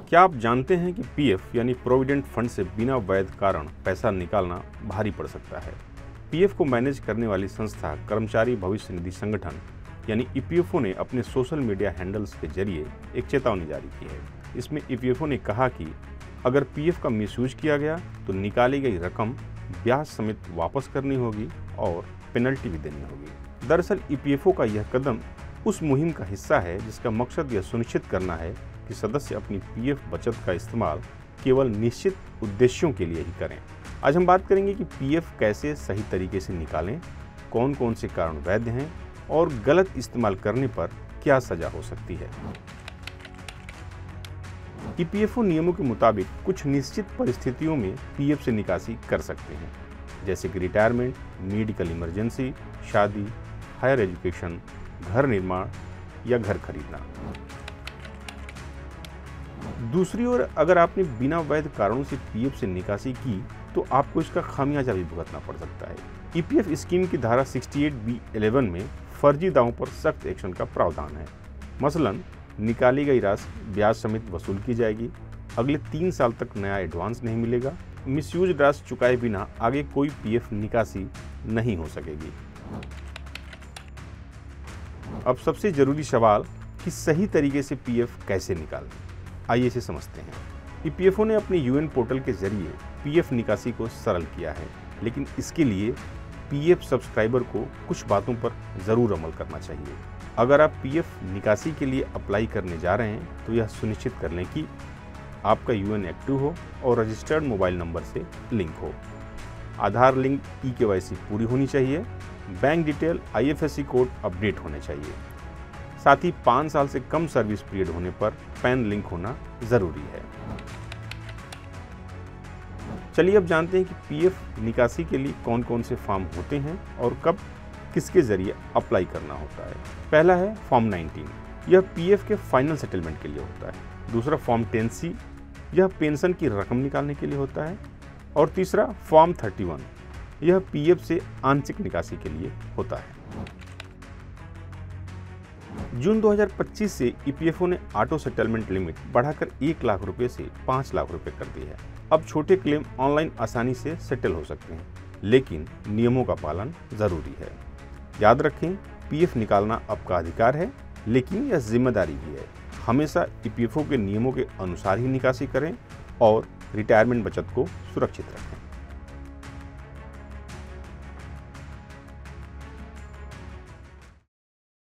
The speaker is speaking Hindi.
क्या आप जानते हैं कि पीएफ यानी प्रोविडेंट फंड से बिना वैध कारण पैसा निकालना भारी पड़ सकता है। पीएफ को मैनेज करने वाली संस्था कर्मचारी भविष्य निधि संगठन यानी ईपीएफओ ने अपने सोशल मीडिया हैंडल्स के जरिए एक चेतावनी जारी की है। इसमें ईपीएफओ ने कहा कि अगर पीएफ का मिसयूज किया गया तो निकाली गई रकम ब्याज समेत वापस करनी होगी और पेनल्टी भी देनी होगी। दरअसल ईपीएफओ का यह कदम उस मुहिम का हिस्सा है जिसका मकसद यह सुनिश्चित करना है कि सदस्य अपनी पीएफ बचत का इस्तेमाल केवल निश्चित उद्देश्यों के लिए ही करें। आज हम बात करेंगे कि पीएफ कैसे सही तरीके से निकालें, कौन कौन से कारण वैध हैं और गलत इस्तेमाल करने पर क्या सजा हो सकती है। ईपीएफओ नियमों के मुताबिक कुछ निश्चित परिस्थितियों में पीएफ से निकासी कर सकते हैं, जैसे कि रिटायरमेंट, मेडिकल इमरजेंसी, शादी, हायर एजुकेशन, घर निर्माण या घर खरीदना। दूसरी ओर अगर आपने बिना वैध कारणों से पीएफ से निकासी की तो आपको इसका खामियाजा भी भुगतना पड़ सकता है। ईपीएफ स्कीम की धारा 68B11 में फर्जी दावों पर सख्त एक्शन का प्रावधान है। मसलन निकाली गई राशि ब्याज समेत वसूल की जाएगी, अगले 3 साल तक नया एडवांस नहीं मिलेगा, मिसयूज राशि चुकाए बिना आगे कोई पीएफ निकासी नहीं हो सकेगी। अब सबसे जरूरी सवाल कि सही तरीके से पीएफ कैसे निकालें, आइए इसे समझते हैं। ईपीएफओ ने अपने यूएन पोर्टल के जरिए पीएफ निकासी को सरल किया है, लेकिन इसके लिए पीएफ सब्सक्राइबर को कुछ बातों पर ज़रूर अमल करना चाहिए। अगर आप पीएफ निकासी के लिए अप्लाई करने जा रहे हैं तो यह सुनिश्चित कर लें कि आपका यूएन एक्टिव हो और रजिस्टर्ड मोबाइल नंबर से लिंक हो। आधार लिंक ई-केवाईसी पूरी होनी चाहिए। Bank detail IFSC code update होने चाहिए। साथ ही 5 साल से कम सर्विस पीरियड होने पर पैन लिंक होना ज़रूरी है। चलिए अब जानते हैं कि पीएफ निकासी के लिए कौन कौन से फॉर्म होते हैं और कब किसके जरिए अप्लाई करना होता है। पहला है फॉर्म 19, यह पीएफ के फाइनल सेटलमेंट के लिए होता है। दूसरा फॉर्म 10C, यह पेंशन की रकम निकालने के लिए होता है। और तीसरा फॉर्म 31, यह पीएफ से आंशिक निकासी के लिए होता है। जून 2025 से ईपीएफओ ने ऑटो सेटलमेंट लिमिट बढ़ाकर 1 लाख रुपए से 5 लाख रुपए कर दी है। अब छोटे क्लेम ऑनलाइन आसानी से सेटल हो सकते हैं, लेकिन नियमों का पालन जरूरी है। याद रखें, पीएफ निकालना आपका अधिकार है, लेकिन यह जिम्मेदारी भी है। हमेशा ईपीएफओ के नियमों के अनुसार ही निकासी करें और रिटायरमेंट बचत को सुरक्षित रखें।